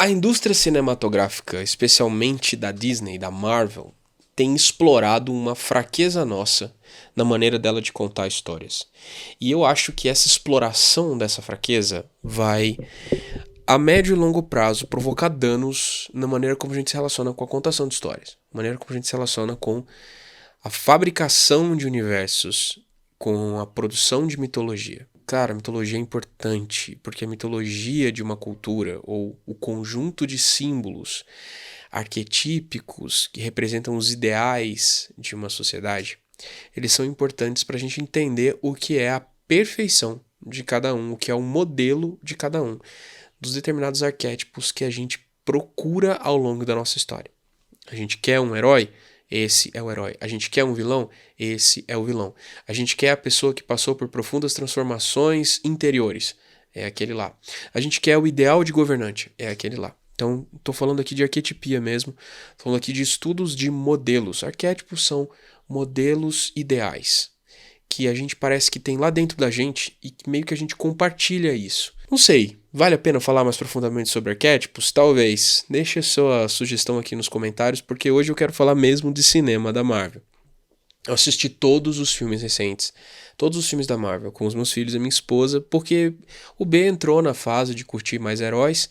A indústria cinematográfica, especialmente da Disney, da Marvel, tem explorado uma fraqueza nossa na maneira dela de contar histórias. E eu acho que essa exploração dessa fraqueza vai, a médio e longo prazo, provocar danos na maneira como a gente se relaciona com a contação de histórias, na maneira como a gente se relaciona com a fabricação de universos, com a produção de mitologia. Claro, a mitologia é importante, porque a mitologia de uma cultura, ou o conjunto de símbolos arquetípicos que representam os ideais de uma sociedade, eles são importantes para a gente entender o que é a perfeição de cada um, o que é o modelo de cada um, dos determinados arquétipos que a gente procura ao longo da nossa história. A gente quer um herói? Esse é o herói. A gente quer um vilão? Esse é o vilão. A gente quer a pessoa que passou por profundas transformações interiores? É aquele lá. A gente quer o ideal de governante? É aquele lá. Então, estou falando aqui de arquetipia mesmo, falando aqui de estudos de modelos. Arquétipos são modelos ideais, que a gente parece que tem lá dentro da gente e meio que a gente compartilha isso. Não sei, vale a pena falar mais profundamente sobre arquétipos? Talvez. Deixe a sua sugestão aqui nos comentários, porque hoje eu quero falar mesmo de cinema da Marvel. Eu assisti todos os filmes recentes, todos os filmes da Marvel, com os meus filhos e minha esposa, porque o B entrou na fase de curtir mais heróis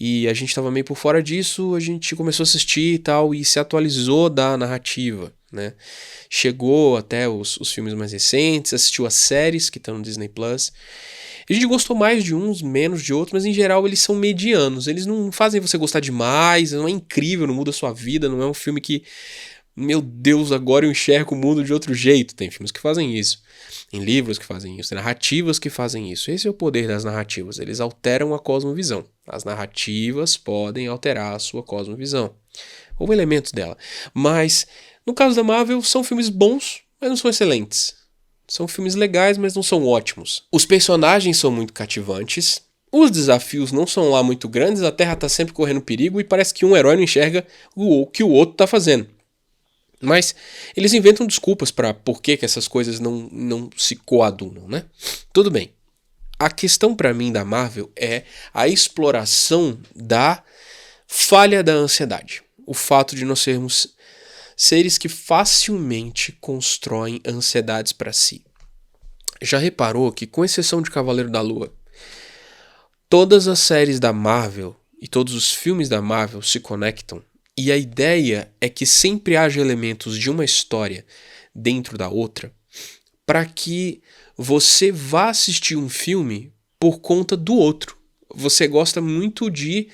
e a gente estava meio por fora disso, a gente começou a assistir e tal, e se atualizou da narrativa, né? Chegou até os filmes mais recentes, assistiu as séries que estão no Disney Plus. A gente gostou mais de uns, menos de outros, mas em geral eles são medianos. Eles não fazem você gostar demais, não é incrível, não muda a sua vida, não é um filme que, meu Deus, agora eu enxergo o mundo de outro jeito. Tem filmes que fazem isso, tem livros que fazem isso, tem narrativas que fazem isso. Esse é o poder das narrativas, eles alteram a cosmovisão. As narrativas podem alterar a sua cosmovisão, ou elementos dela. Mas, no caso da Marvel, são filmes bons, mas não são excelentes. São filmes legais, mas não são ótimos. Os personagens são muito cativantes, os desafios não são lá muito grandes, a Terra tá sempre correndo perigo e parece que um herói não enxerga o que o outro tá fazendo. Mas eles inventam desculpas para por que essas coisas não se coadunam, né? Tudo bem. A questão para mim da Marvel é a exploração da falha da ansiedade. O fato de nós sermos seres que facilmente constroem ansiedades para si. Já reparou que, com exceção de Cavaleiro da Lua, todas as séries da Marvel e todos os filmes da Marvel se conectam, e a ideia é que sempre haja elementos de uma história dentro da outra, para que você vá assistir um filme por conta do outro. Você gosta muito de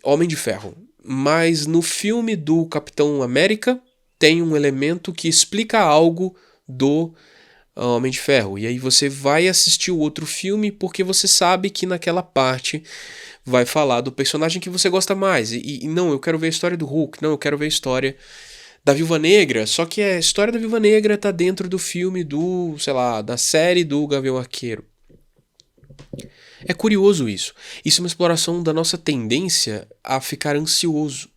Homem de Ferro, mas no filme do Capitão América tem um elemento que explica algo do Homem de Ferro. E aí você vai assistir o outro filme porque você sabe que naquela parte vai falar do personagem que você gosta mais. E não, eu quero ver a história do Hulk, não, eu quero ver a história da Viúva Negra, só que a história da Viúva Negra tá dentro do filme do, sei lá, da série do Gavião Arqueiro. É curioso isso. Isso é uma exploração da nossa tendência a ficar ansioso.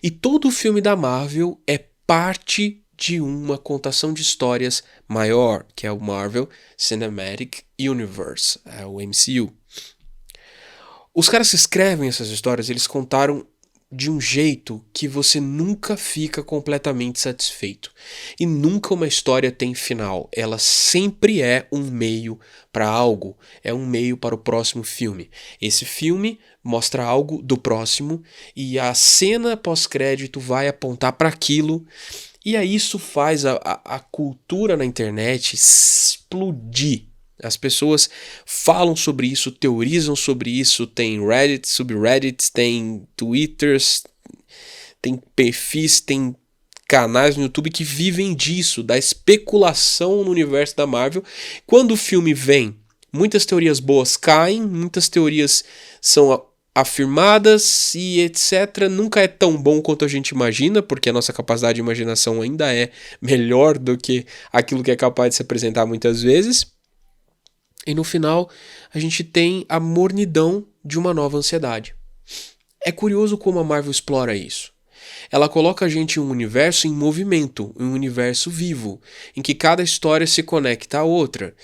E todo filme da Marvel é parte de uma contação de histórias maior, que é o Marvel Cinematic Universe, é o MCU. Os caras que escrevem essas histórias, eles contaram de um jeito que você nunca fica completamente satisfeito. E nunca uma história tem final. Ela sempre é um meio para algo. É um meio para o próximo filme. Esse filme mostra algo do próximo e a cena pós-crédito vai apontar para aquilo. E aí isso faz a cultura na internet explodir. As pessoas falam sobre isso, teorizam sobre isso, tem Reddit, subreddits, tem Twitters, tem perfis, tem canais no YouTube que vivem disso, da especulação no universo da Marvel. Quando o filme vem, muitas teorias boas caem, muitas teorias são afirmadas e etc. Nunca é tão bom quanto a gente imagina, porque a nossa capacidade de imaginação ainda é melhor do que aquilo que é capaz de se apresentar muitas vezes. E no final, a gente tem a mornidão de uma nova ansiedade. É curioso como a Marvel explora isso. Ela coloca a gente em um universo em movimento, um universo vivo, em que cada história se conecta à outra.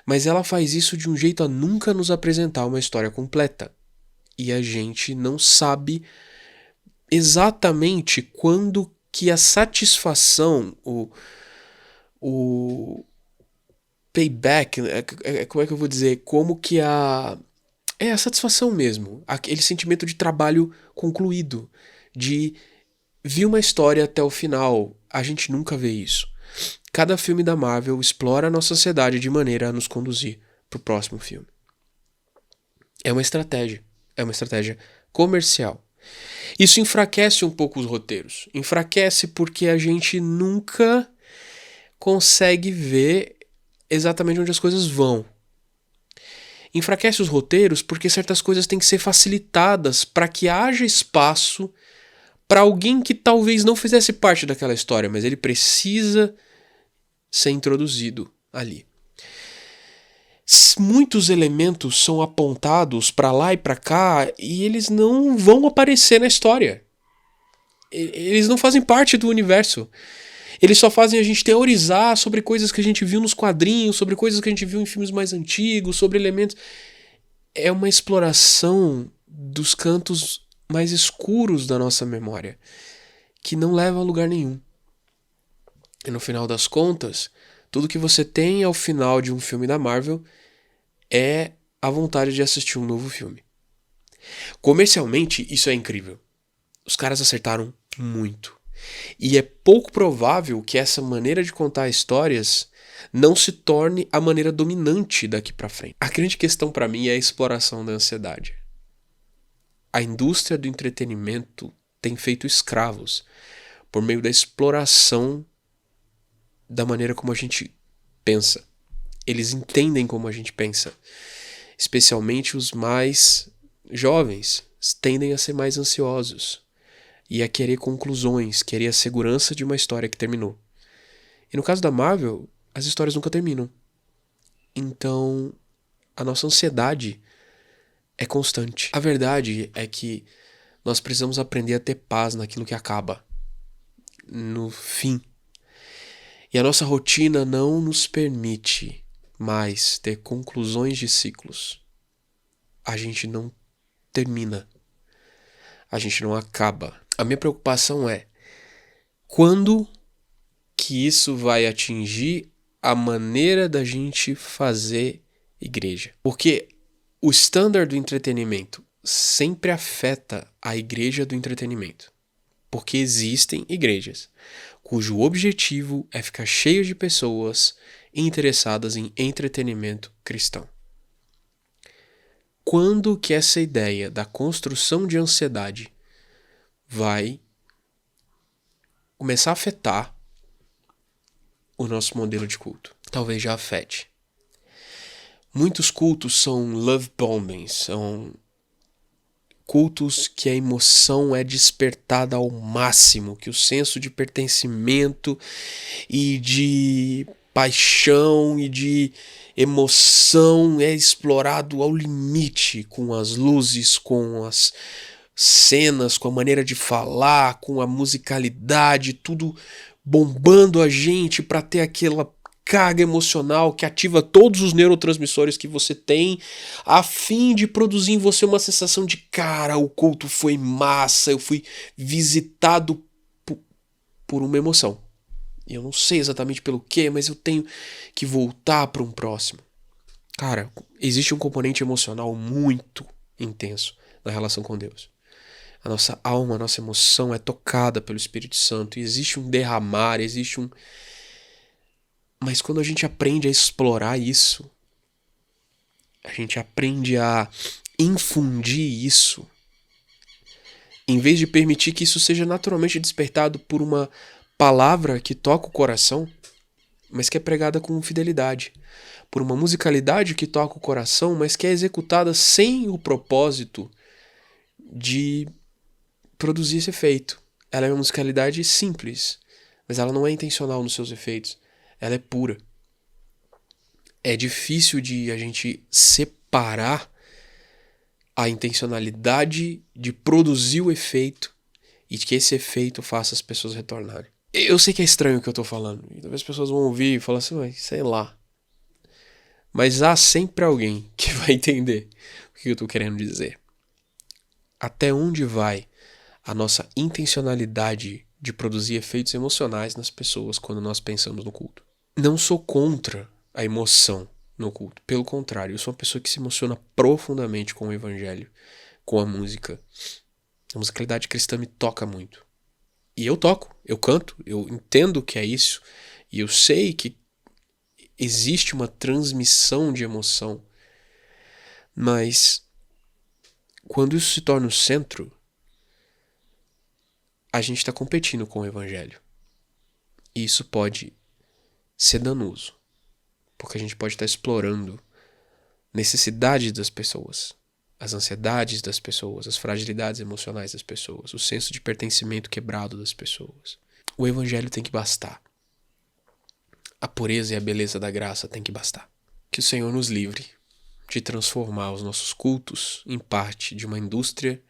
Mas ela faz isso de um jeito a nunca nos apresentar uma história completa. E a gente não sabe exatamente quando que a satisfação, o payback, como é que eu vou dizer? Como que a satisfação mesmo. Aquele sentimento de trabalho concluído. De vi uma história até o final. A gente nunca vê isso. Cada filme da Marvel explora a nossa ansiedade de maneira a nos conduzir pro próximo filme. É uma estratégia. É uma estratégia comercial. Isso enfraquece um pouco os roteiros. Enfraquece porque a gente nunca consegue ver exatamente onde as coisas vão. Enfraquece os roteiros porque certas coisas têm que ser facilitadas para que haja espaço para alguém que talvez não fizesse parte daquela história, mas ele precisa ser introduzido ali. Muitos elementos são apontados para lá e para cá e eles não vão aparecer na história. Eles não fazem parte do universo. Eles só fazem a gente teorizar sobre coisas que a gente viu nos quadrinhos, sobre coisas que a gente viu em filmes mais antigos, sobre elementos. É uma exploração dos cantos mais escuros da nossa memória, que não leva a lugar nenhum. E no final das contas, tudo que você tem ao final de um filme da Marvel é a vontade de assistir um novo filme. Comercialmente, isso é incrível. Os caras acertaram muito. E é pouco provável que essa maneira de contar histórias não se torne a maneira dominante daqui pra frente. A grande questão pra mim é a exploração da ansiedade. A indústria do entretenimento tem feito escravos por meio da exploração da maneira como a gente pensa. Eles entendem como a gente pensa. Especialmente os mais jovens tendem a ser mais ansiosos e a querer conclusões, querer a segurança de uma história que terminou. E no caso da Marvel, as histórias nunca terminam. Então, a nossa ansiedade é constante. A verdade é que nós precisamos aprender a ter paz naquilo que acaba, no fim. E a nossa rotina não nos permite mais ter conclusões de ciclos. A gente não termina. A gente não acaba. A minha preocupação é quando que isso vai atingir a maneira da gente fazer igreja. Porque o standard do entretenimento sempre afeta a igreja do entretenimento. Porque existem igrejas cujo objetivo é ficar cheio de pessoas interessadas em entretenimento cristão. Quando que essa ideia da construção de ansiedade vai começar a afetar o nosso modelo de culto? Talvez já afete. Muitos cultos são love bombings, são cultos que a emoção é despertada ao máximo, que o senso de pertencimento e de paixão e de emoção é explorado ao limite, com as luzes, com as cenas, com a maneira de falar, com a musicalidade, tudo bombando a gente para ter aquela carga emocional que ativa todos os neurotransmissores que você tem, a fim de produzir em você uma sensação de cara, o culto foi massa, eu fui visitado por uma emoção. E eu não sei exatamente pelo que, mas eu tenho que voltar para um próximo. Cara, existe um componente emocional muito intenso na relação com Deus. A nossa alma, a nossa emoção é tocada pelo Espírito Santo. E existe um derramar, existe um... Mas quando a gente aprende a explorar isso, a gente aprende a infundir isso, em vez de permitir que isso seja naturalmente despertado por uma palavra que toca o coração, mas que é pregada com fidelidade, por uma musicalidade que toca o coração, mas que é executada sem o propósito de produzir esse efeito. Ela é uma musicalidade simples, mas ela não é intencional nos seus efeitos. Ela é pura. É difícil de a gente separar a intencionalidade de produzir o efeito e de que esse efeito faça as pessoas retornarem. Eu sei que é estranho o que eu tô falando. E talvez as pessoas vão ouvir e falar assim, mas sei lá. Mas há sempre alguém que vai entender o que eu tô querendo dizer. Até onde vai a nossa intencionalidade de produzir efeitos emocionais nas pessoas quando nós pensamos no culto? Não sou contra a emoção no culto. Pelo contrário, eu sou uma pessoa que se emociona profundamente com o evangelho, com a música. A musicalidade cristã me toca muito. E eu toco, eu canto, eu entendo que é isso. E eu sei que existe uma transmissão de emoção. Mas quando isso se torna o centro, a gente está competindo com o evangelho. E isso pode ser danoso. Porque a gente pode estar explorando necessidades das pessoas, as ansiedades das pessoas, as fragilidades emocionais das pessoas, o senso de pertencimento quebrado das pessoas. O evangelho tem que bastar. A pureza e a beleza da graça tem que bastar. Que o Senhor nos livre de transformar os nossos cultos em parte de uma indústria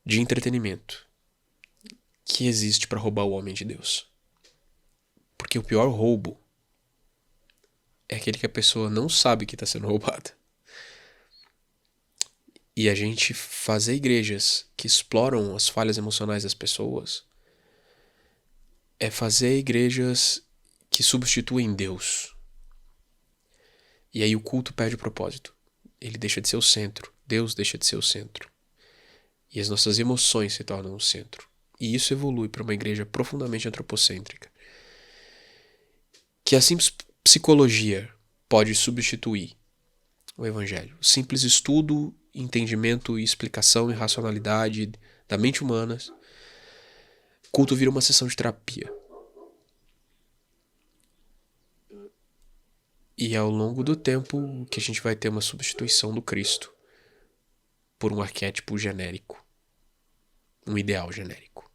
de entretenimento que existe para roubar o homem de Deus. Porque o pior roubo é aquele que a pessoa não sabe que está sendo roubada. E a gente fazer igrejas que exploram as falhas emocionais das pessoas é fazer igrejas que substituem Deus. E aí o culto perde o propósito. Ele deixa de ser o centro. Deus deixa de ser o centro. E as nossas emoções se tornam o centro. E isso evolui para uma igreja profundamente antropocêntrica. Que a simples psicologia pode substituir o evangelho. O simples estudo, entendimento e explicação e racionalidade da mente humana, culto vira uma sessão de terapia. E ao longo do tempo que a gente vai ter uma substituição do Cristo por um arquétipo genérico, um ideal genérico.